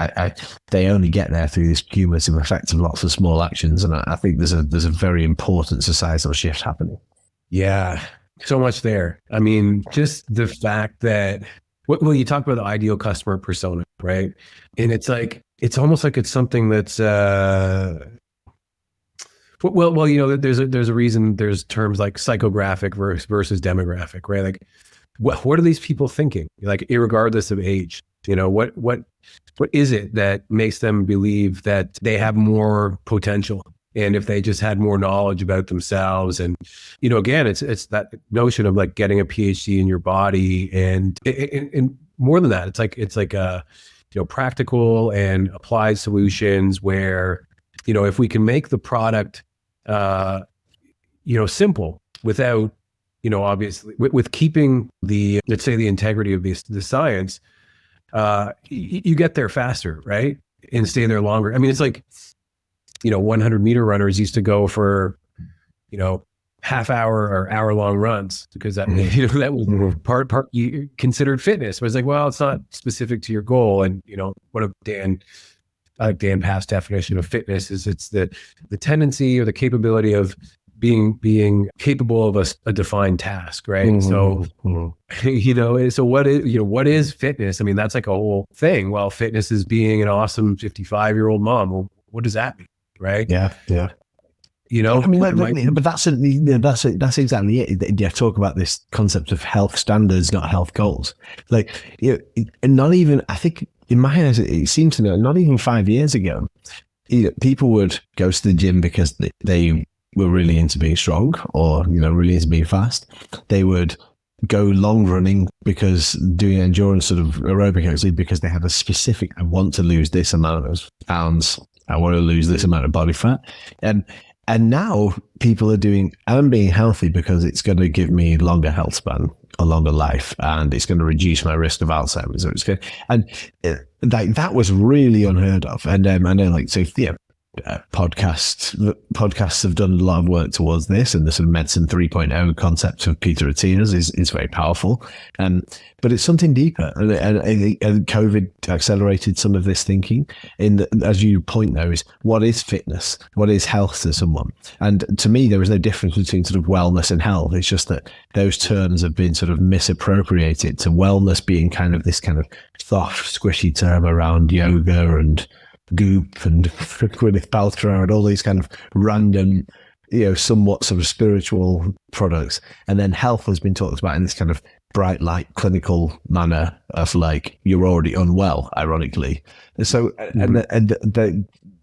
they only get there through this cumulative effect of lots of small actions. And I think there's a very important societal shift happening. Yeah, so much there. I mean, just the fact that, well, you talk about the ideal customer persona, right? And it's like, it's almost like it's something that's, there's a reason there's terms like psychographic versus demographic, right? Like, what are these people thinking? Like, irregardless of age, what is it that makes them believe that they have more potential? And if they just had more knowledge about themselves, and again, it's that notion of like getting a PhD in your body, and more than that, it's like a practical and applied solutions where if we can make the product simple without obviously with keeping the, let's say, the integrity of the science, you get there faster, right? And stay there longer. I mean, it's like 100-meter runners used to go for half hour or hour long runs because that that was part considered fitness. But it's like, well, it's not specific to your goal. And one of Dan Pass's definition of fitness is it's the tendency or the capability of being capable of a defined task, right? Mm-hmm. So so what is fitness? I mean, that's like a whole thing. Well, fitness is being an awesome 55-year-old mom. Well, what does that mean, right? Yeah. I mean, but that's exactly it. Yeah, talk about this concept of health standards, not health goals. Like, and not even, I think in my eyes, it seems to me, not even 5 years ago, people would go to the gym because they were really into being strong, or really into being fast. They would go long running because doing endurance sort of aerobic actually because they had a specific, I want to lose this amount of pounds, I want to lose this amount of body fat, and now people are doing, I'm being healthy because it's going to give me longer health span, a longer life, and it's going to reduce my risk of Alzheimer's. So it's good. And that was really unheard of. And I know, like, so podcasts have done a lot of work towards this, and the sort of medicine 3.0 concept of Peter Attia's is very powerful. But it's something deeper, and COVID accelerated some of this thinking. As you point though, is what is fitness? What is health to someone? And to me, there is no difference between sort of wellness and health. It's just that those terms have been sort of misappropriated to wellness being kind of this kind of soft, squishy term around yoga and Goop and Gwyneth Paltrow and all these kind of random, somewhat sort of spiritual products. And then health has been talked about in this kind of bright light clinical manner of like, you're already unwell, ironically. And so,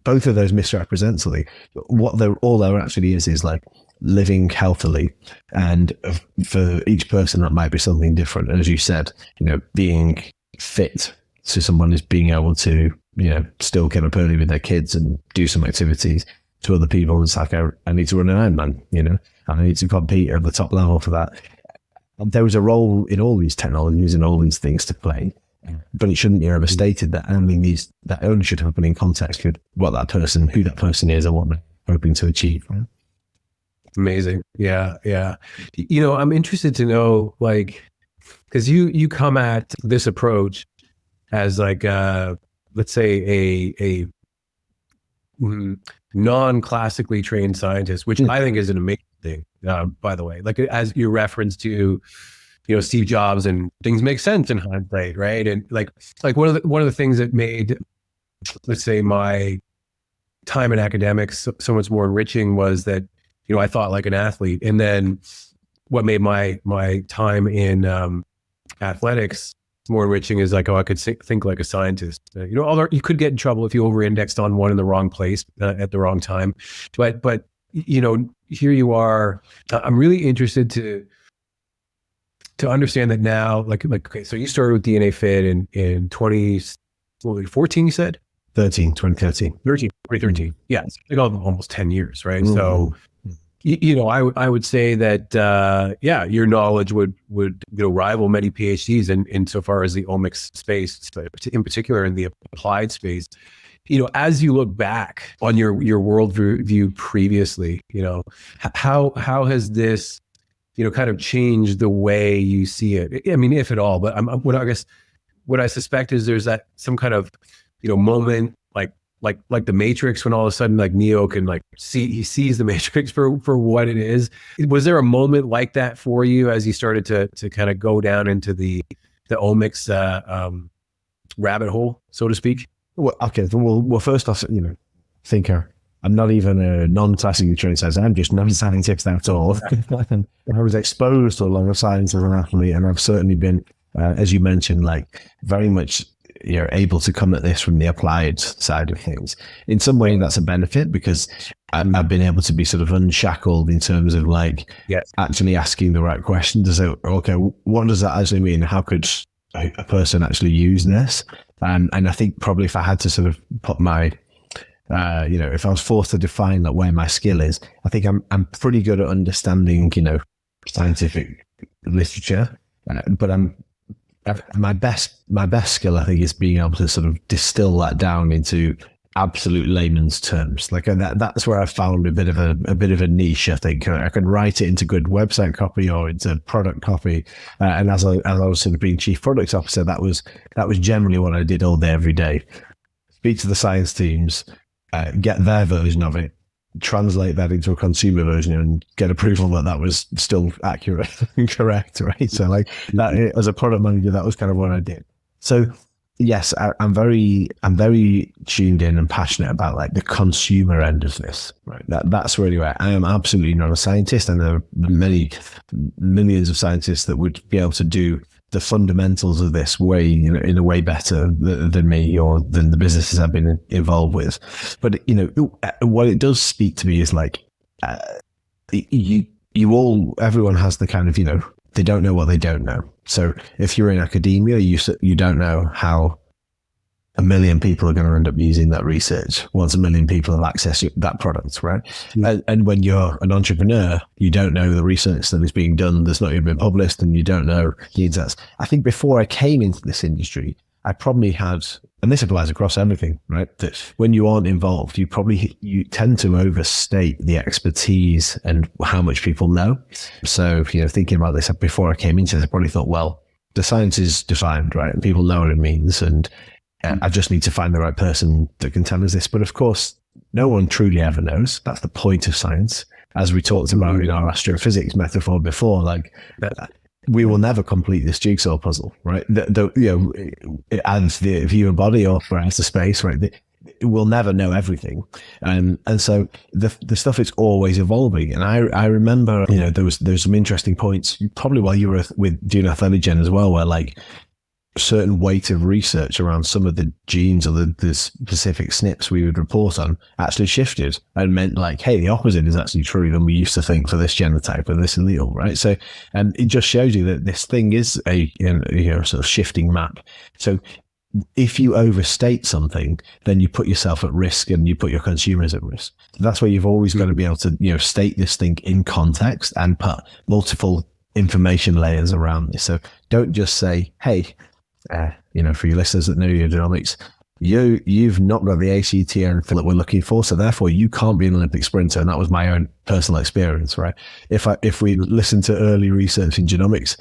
both of those misrepresent something. All there actually is like living healthily. And for each person, that might be something different. And as you said, being fit to someone is being able to, still get up early with their kids and do some activities. To other people, it's like, I need to run an Ironman, and I need to compete at the top level for that. And there was a role in all these technologies and all these things to play, but it shouldn't be overstated that only should happen in context with who that person is and what they're hoping to achieve. Right? Amazing. Yeah. I'm interested to know, like, because you come at this approach as like let's say a non-classically trained scientist, which I think is an amazing thing, by the way. Like, as you referenced to, Steve Jobs, and things make sense in hindsight, right? And like one of the things that made, let's say, my time in academics so much more enriching was that, I thought like an athlete. And then what made my time in athletics more enriching is like, oh, I could think like a scientist. Although you could get in trouble if you over-indexed on one in the wrong place at the wrong time. But here you are. I'm really interested to understand that now. Like, okay, so you started with DNAFit in 2014, you said? 2013. 2013. Yeah, it's like almost 10 years, right? Mm-hmm. So, I would say that, your knowledge would rival many PhDs in so far as the omics space, in particular in the applied space. As you look back on your worldview previously, how has this, kind of changed the way you see it? I mean, if at all, but what I suspect is there's that some kind of, moment like the Matrix, when all of a sudden like Neo can he sees the Matrix for what it is. Was there a moment like that for you as you started to kind of go down into the omics rabbit hole, so to speak? Well, okay. Well, first off, thinker. I'm not even a non-classically trained scientist. I'm just not a scientist at all. I was exposed to a lot of science as an athlete, and I've certainly been, as you mentioned, very much able to come at this from the applied side of things. In some way, that's a benefit because I've been able to be sort of unshackled in terms of actually asking the right question to say, okay, what does that actually mean? How could a person actually use this? And I think probably if I had to sort of put my if I was forced to define where my skill is, I think I'm pretty good at understanding, scientific literature, but my best skill, I think, is being able to sort of distill that down into absolute layman's terms. That's where I found a bit of a niche. I think I can write it into good website copy or into product copy. And as I was sort of being chief product officer, that was generally what I did all day, every day. Speak to the science teams, get their version of it, translate that into a consumer version, and get approval that was still accurate and correct, right? So that, as a product manager, that was kind of what I did. So yes, I'm very tuned in and passionate about the consumer end of this, right? That's really where I am. Absolutely not a scientist, and there are millions of scientists that would be able to do the fundamentals of this way, in a way better than me or than the businesses I've been involved with. But what it does speak to me is everyone has the kind of they don't know what they don't know. So if you're in academia, you don't know how 1 million people are going to end up using that research once 1 million people have accessed that product, right? Yeah. And when you're an entrepreneur, you don't know the research that is being done that's not even been published, and you don't know the insights. I think before I came into this industry, I probably had, and this applies across everything, right? That when you aren't involved, you tend to overstate the expertise and how much people know. So, thinking about this before I came into this, I probably thought, well, the science is defined, right? And people know what it means, and I just need to find the right person that can tell us this. But of course, no one truly ever knows. That's the point of science. As we talked about in our astrophysics metaphor before, we will never complete this jigsaw puzzle, right? It adds the human body or for outer space, right? We'll never know everything. And so the stuff is always evolving. And I remember, there was some interesting points, probably while you were with DNAFit as well, where certain weight of research around some of the genes or the specific SNPs we would report on actually shifted and meant hey, the opposite is actually true than we used to think for this genotype or this allele, right? So, and it just shows you that this thing is a sort of shifting map. So if you overstate something, then you put yourself at risk and you put your consumers at risk. That's why you've always got to be able to, state this thing in context and put multiple information layers around this. So don't just say, hey, for your listeners that know your genomics, you've not got the ACTN that we're looking for, so therefore you can't be an Olympic sprinter. And that was my own personal experience, right? If we listen to early research in genomics,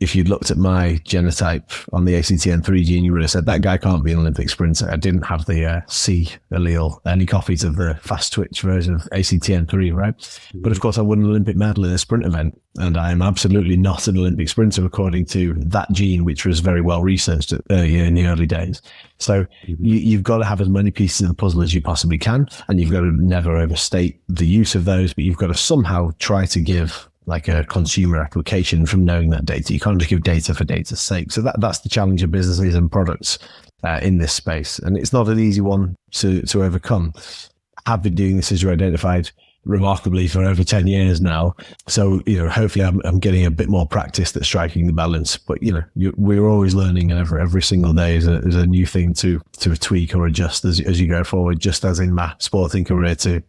if you'd looked at my genotype on the ACTN3 gene, you would have said that guy can't be an Olympic sprinter. I didn't have the C allele, any copies of the fast twitch version of ACTN3, right? Mm-hmm. But of course, I won an Olympic medal in a sprint event, and I am absolutely not an Olympic sprinter according to that gene, which was very well researched in the early days. So you've got to have as many pieces of the puzzle as you possibly can, and you've got to never overstate the use of those, but you've got to somehow try to give like a consumer application from knowing that data. You can't just give data for data's sake. So that's the challenge of businesses and products in this space. And it's not an easy one to overcome. I've been doing this, as you identified, remarkably for over 10 years now. So, hopefully I'm getting a bit more practice at striking the balance. But, we're always learning, and every single day is a new thing to tweak or adjust as you go forward, just as in my sporting career too.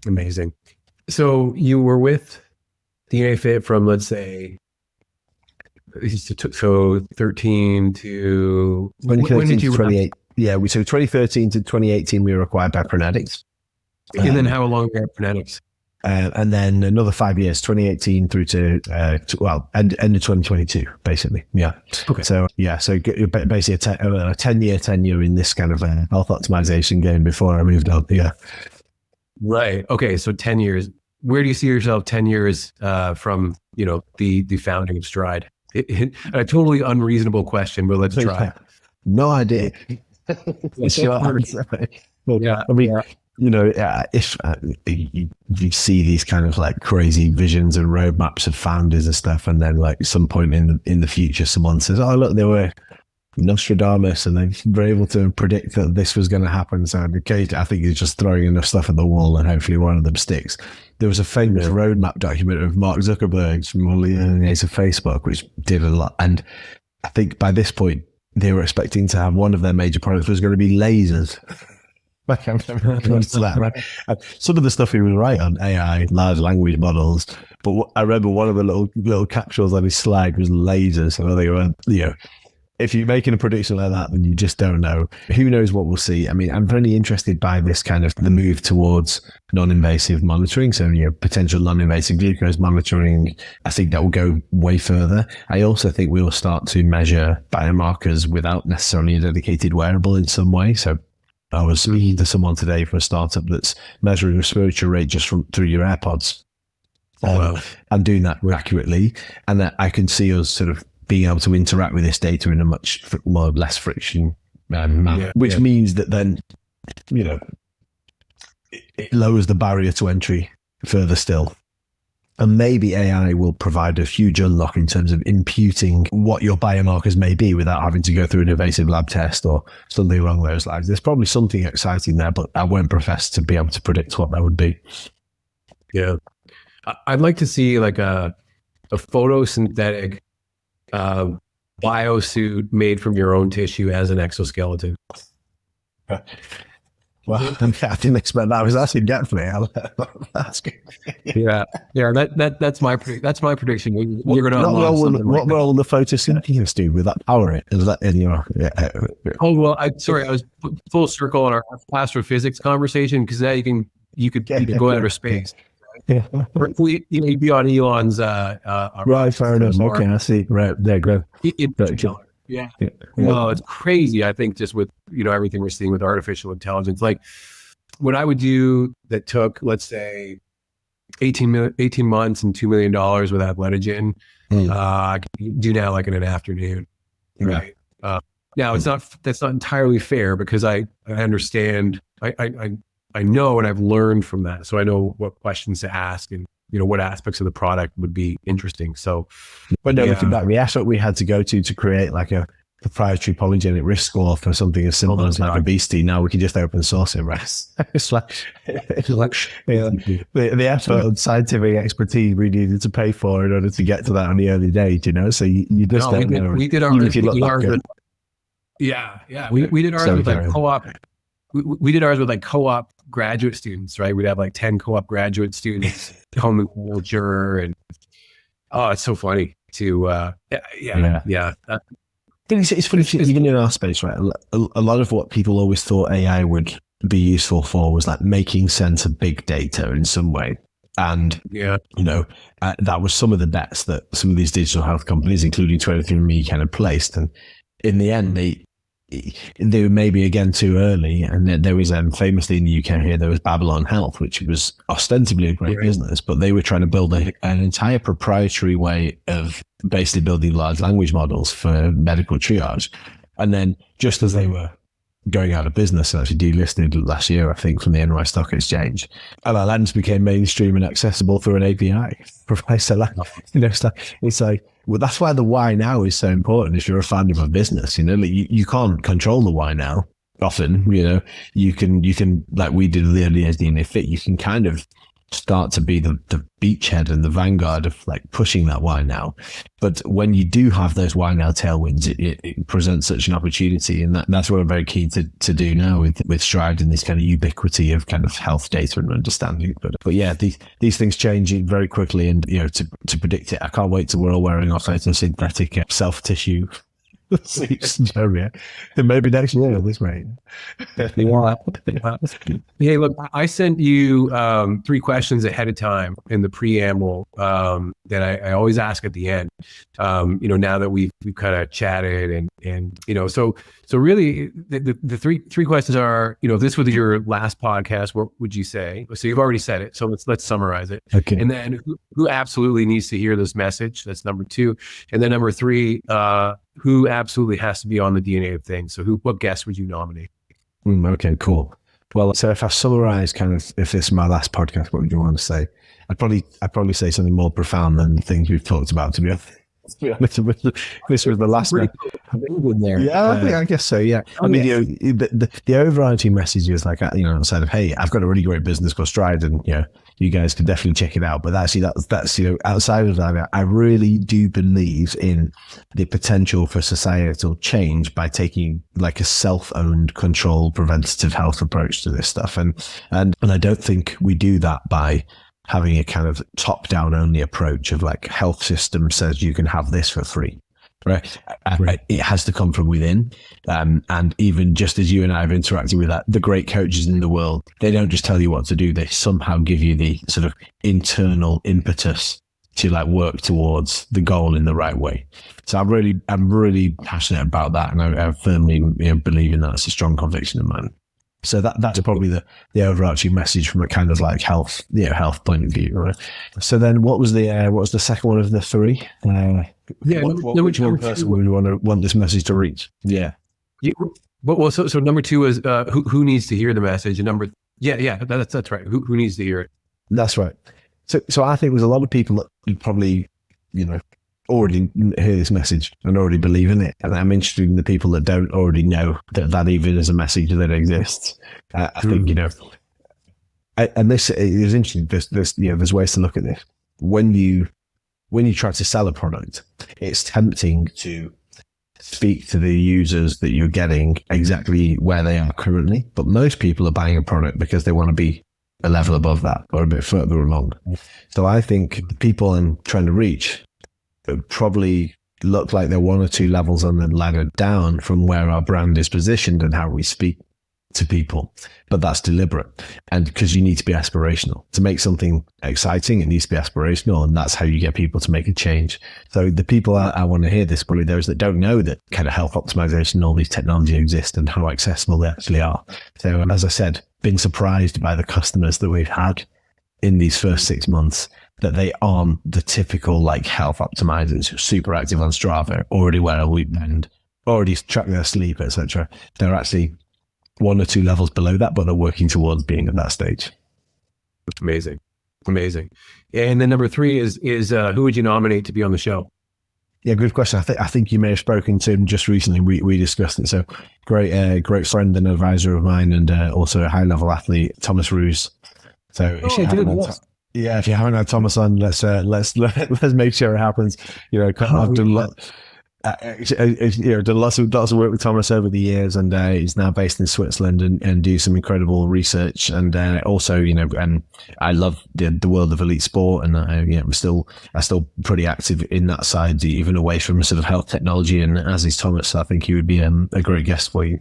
Amazing. So you were with DNAFit from, let's say, so 13 to... When did you... 28? Yeah, so 2013 to 2018, we were acquired by Koenig. And then how long were you at Phonetics? And then another 5 years, 2018 through to end of 2022, basically. Yeah. Okay. So basically a 10-year tenure in this kind of health optimization game before I moved on. Yeah. Right. Okay. So 10 years. Where do you see yourself 10 years from, the founding of Stride? A totally unreasonable question, but let's try. No idea. Well, Yeah. I mean, if you see these kind of like crazy visions and roadmaps of founders and stuff, and then like some point in the future, someone says, "Oh, look, they were Nostradamus, and they were able to predict that this was going to happen." So occasionally, I think he's just throwing enough stuff at the wall, and hopefully one of them sticks. There was a famous roadmap document of Mark Zuckerberg's from all the early days of Facebook, which did a lot. And I think by this point, they were expecting to have one of their major products was going to be lasers. Some of the stuff he was right on, AI, large language models, but I remember one of the little capsules on his slide was lasers. And I think, if you're making a prediction like that, then you just don't know. Who knows what we'll see? I mean, I'm very interested by this kind of the move towards non-invasive monitoring. So, potential non-invasive glucose monitoring. I think that will go way further. I also think we will start to measure biomarkers without necessarily a dedicated wearable in some way. So I was speaking to someone today for a startup that's measuring respiratory rate just through your AirPods. And doing that accurately. And that I can see us sort of being able to interact with this data in a much more less friction manner, which means that then, it lowers the barrier to entry further still. And maybe AI will provide a huge unlock in terms of imputing what your biomarkers may be without having to go through an invasive lab test or something along those lines. There's probably something exciting there, but I won't profess to be able to predict what that would be. Yeah. I'd like to see like a photosynthetic biosuit made from your own tissue as an exoskeleton. Well, I didn't expect that. I was asking definitely. That's good. Yeah. That's my prediction. You're going to what will the photosynthesis do with that power? Is that in your? Yeah. Oh well, I was full circle on our astrophysics conversation, because now you could go outer space. Yeah. Or, you'd be on Elon's. Right. Fair enough. Okay, I see. Right there, great. Yeah. Well, it's crazy. I think just with, everything we're seeing with artificial intelligence, like what I would do that took, let's say 18 months and $2 million with Athletogen, I can do now like in an afternoon. Right. Now that's not entirely fair, because I understand, I know, and I've learned from that. So I know what questions to ask and, what aspects of the product would be interesting. So, but no, looking back, the effort we had to go to create like a proprietary polygenic risk score for something as simple as like obesity. Now we can just open source it, right? It's like the effort and scientific expertise we needed to pay for in order to get to that on the early days, So you just don't know. We did ours. We did ours with like co-op. We did ours with like co-op graduate students, right? We'd have like 10 co-op graduate students come and culture, and it's so funny to It's funny, even in our space, right? A lot of what people always thought AI would be useful for was like making sense of big data in some way. And, that was some of the bets that some of these digital health companies, including 23andMe, kind of placed. And in the end, they were maybe again too early. And there was famously in the UK here, there was Babylon Health, which was ostensibly a great business, but they were trying to build an entire proprietary way of basically building large language models for medical triage. And then just as they were going out of business and actually delisted last year, I think, from the NY Stock Exchange. LLMs became mainstream and accessible through an API. Professor, it's like, well, that's why the why now is so important. If you're a founder of a business, you can't control the why now. Often, you can, like we did with the early days DNAFit, you can kind of start to be the beachhead and the vanguard of like pushing that why now. But when you do have those why now tailwinds, it presents such an opportunity, and that's what I'm very keen to do now with Stride and this kind of ubiquity of kind of health data and understanding. But yeah, these things change very quickly, and to predict it, I can't wait till we're all wearing our photosynthetic self tissue. Then maybe next year this way. Hey, look, I sent you 3 questions ahead of time in the preamble that I always ask at the end. Now that we've kind of chatted and so really the three questions are, if this was your last podcast, what would you say? So you've already said it, so let's summarize it. Okay. And then who absolutely needs to hear this message? That's number 2. And then number 3, who absolutely has to be on the DNA of things? So what guest would you nominate? Okay, cool. Well, so if I summarize kind of, if this is my last podcast, what would you want to say? I'd probably say something more profound than the things we've talked about, to be honest. This was the last one. There. Yeah, I guess so. Yeah, I mean, the overarching message is like, sort of, hey, I've got a really great business called Stride, and you guys can definitely check it out. But that's outside of that, I really do believe in the potential for societal change by taking like a self-owned, controlled, preventative health approach to this stuff, and I don't think we do that by having a kind of top-down only approach of like health system says you can have this for free, right? It has to come from within. And even just as you and I have interacted with that, the great coaches in the world, they don't just tell you what to do. They somehow give you the sort of internal impetus to like work towards the goal in the right way. So I'm really passionate about that. And I firmly believe in that. It's a strong conviction of mine. So that's probably the overarching message from a kind of like health point of view, right? So then, what was the second one of the 3? Which one person would we want this message to reach? Yeah. So number 2 is who needs to hear the message, and that's right. Who needs to hear it? That's right. So I think there's a lot of people that probably already hear this message and already believe in it, and I'm interested in the people that don't already know that even is a message that exists. I think and this is interesting. There's ways to look at this. When you try to sell a product, it's tempting to speak to the users that you're getting exactly where they are currently, but most people are buying a product because they want to be a level above that or a bit further along. So I think the people I'm trying to reach probably look like they're 1 or 2 levels on the ladder down from where our brand is positioned and how we speak to people. But that's deliberate, and because you need to be aspirational to make something exciting, it needs to be aspirational, and that's how you get people to make a change. So the people I want to hear this, probably those that don't know that kind of health optimization, all these technologies exist and how accessible they actually are. So as I said, been surprised by the customers that we've had in these first 6 months, that they aren't the typical like health optimizers who are super active on Strava, already wear a Whoop band, already track their sleep, etc. They're actually 1 or 2 levels below that, but they're working towards being at that stage. Amazing. And then number 3 is who would you nominate to be on the show? Yeah, good question. I think you may have spoken to him just recently. We discussed it. So great friend and advisor of mine, and also a high level athlete, Thomas Roos. So if you haven't had Thomas on, let's make sure it happens. I've done lots of work with Thomas over the years, and he's now based in Switzerland and do some incredible research. And also, and I love the world of elite sport, and I'm still pretty active in that side, even away from sort of health technology. And as is Thomas, I think he would be a great guest for you.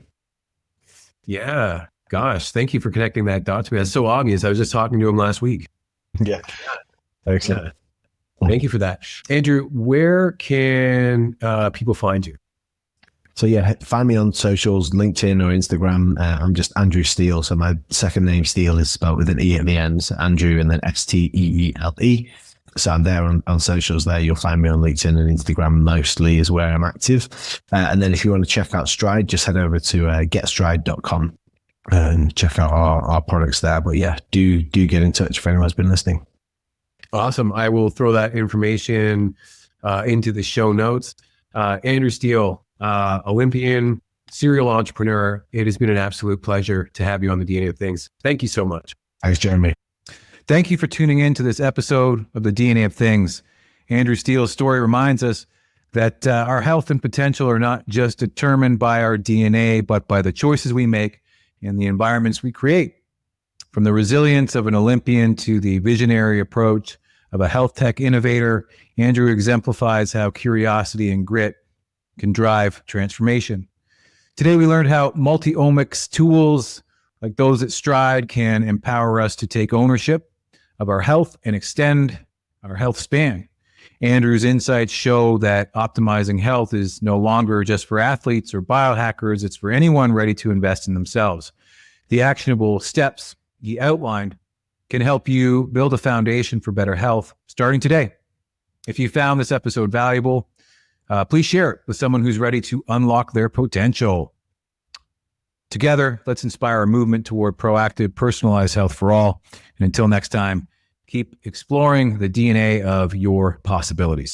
Yeah, gosh, thank you for connecting that dot to me. That's so obvious. I was just talking to him last week. Yeah, excellent. Thank you for that. Andrew, where can people find you? So yeah, find me on socials, LinkedIn or Instagram. I'm just Andrew Steele. So my second name Steele is spelled with an E at the end. So Andrew and then Steele. So I'm there on socials there. You'll find me on LinkedIn and Instagram mostly is where I'm active. And then if you want to check out Stride, just head over to getstride.com and check out our products there. But yeah, do get in touch if anyone's been listening. Awesome. I will throw that information into the show notes. Andrew Steele, Olympian, serial entrepreneur. It has been an absolute pleasure to have you on the DNA of Things. Thank you so much. Thanks, Jeremy. Thank you for tuning in to this episode of the DNA of Things. Andrew Steele's story reminds us that our health and potential are not just determined by our DNA, but by the choices we make and the environments we create. From the resilience of an Olympian to the visionary approach of a health tech innovator, Andrew exemplifies how curiosity and grit can drive transformation. Today, we learned how multi-omics tools like those at Stride can empower us to take ownership of our health and extend our health span. Andrew's insights show that optimizing health is no longer just for athletes or biohackers. It's for anyone ready to invest in themselves. The actionable steps he outlined can help you build a foundation for better health starting today. If you found this episode valuable, please share it with someone who's ready to unlock their potential. Together, let's inspire a movement toward proactive, personalized health for all. And until next time, keep exploring the DNA of your possibilities.